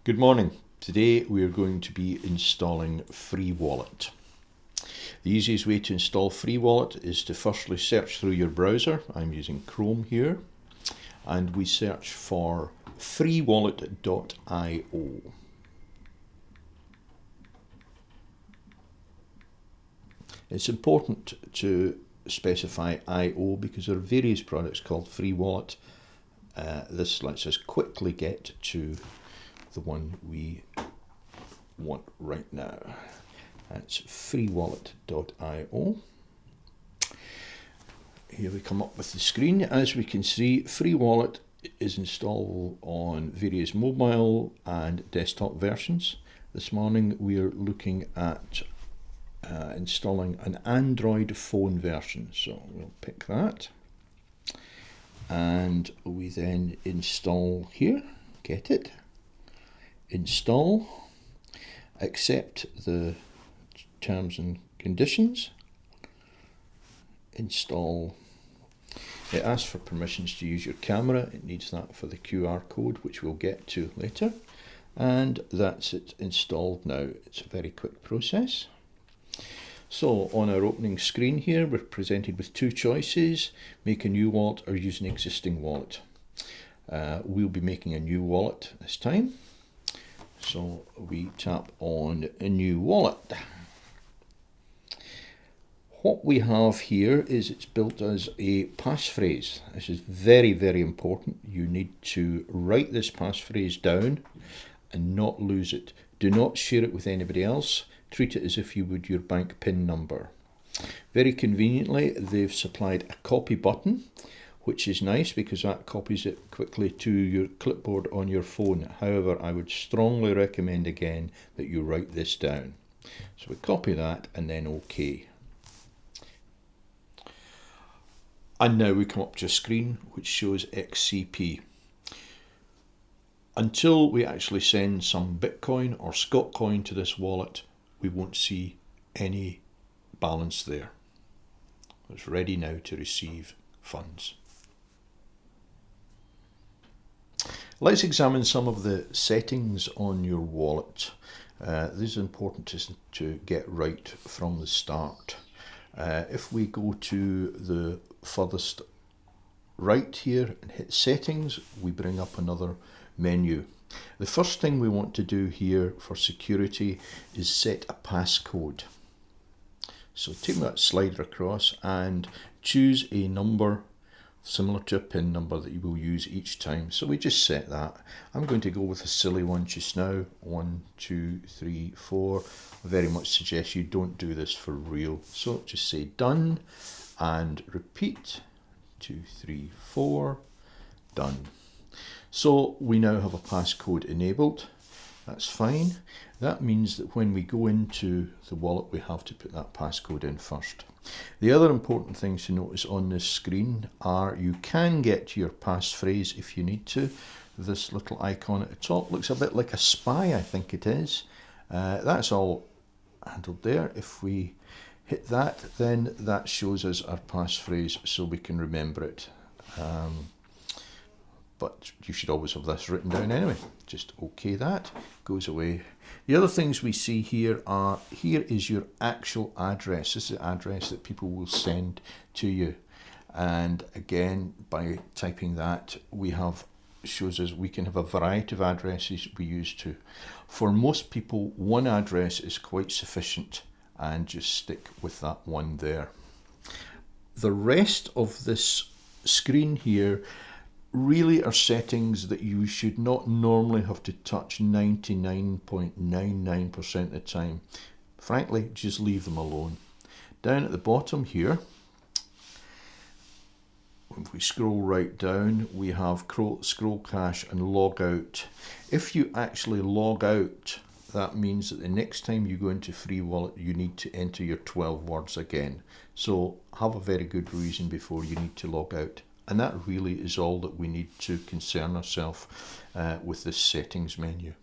Good morning. Today we are going to be installing Freewallet. The easiest way to install Freewallet is to firstly search through your browser. I'm using Chrome here, and we search for freewallet.io. It's important to specify IO because there are various products called Freewallet. This lets us quickly get to the one we want right now. That's freewallet.io. Here we come up with the screen. As we can see, Freewallet is installed on various mobile and desktop versions. This morning we are looking at installing an Android phone version, so we'll pick that, and we then install here, get it, install, accept the terms and conditions, install. It asks for permissions to use your camera. It needs that for the QR code, which we'll get to later, and that's it installed now. It's a very quick process. So on our opening screen here, we're presented with two choices: make a new wallet or use an existing wallet. We'll be making a new wallet this time. So we tap on a new wallet. What we have here is it's built as a passphrase. This is very, very important. You need to write this passphrase down and not lose it. Do not share it with anybody else. Treat it as if you would your bank PIN number. Very conveniently, they've supplied a copy button, which is nice because that copies it quickly to your clipboard on your phone. However, I would strongly recommend again that you write this down. So we copy that and then OK. And now we come up to a screen which shows XCP. Until we actually send some Bitcoin or Scotcoin to this wallet, we won't see any balance there. It's ready now to receive funds. Let's examine some of the settings on your wallet. This is important to get right from the start. If we go to the furthest right here and hit settings, we bring up another menu. The first thing we want to do here for security is set a passcode. So take that slider across and choose a number similar to a PIN number that you will use each time. So we just set that. I'm going to go with a silly one just now. 1, 2, 3, 4. I very much suggest you don't do this for real. So just say done and repeat. 2, 3, 4. Done. So we now have a passcode enabled. That's fine. That means that when we go into the wallet, we have to put that passcode in first. The other important things to notice on this screen are you can get to your passphrase if you need to. This little icon at the top looks a bit like a spy, I think it is. That's all handled there. If we hit that, then that shows us our passphrase so we can remember it. But you should always have this written down anyway. Just OK that, goes away. The other things we see here are, here is your actual address. This is the address that people will send to you. And again, by typing that, shows us we can have a variety of addresses we use to. For most people, one address is quite sufficient, and just stick with that one there. The rest of this screen here really are settings that you should not normally have to touch 99.99% of the time. Frankly, just leave them alone. Down at the bottom here, if we scroll right down, we have scroll cache and log out. If you actually log out, that means that the next time you go into Freewallet, you need to enter your 12 words again. So have a very good reason before you need to log out. And that really is all that we need to concern ourselves with this settings menu.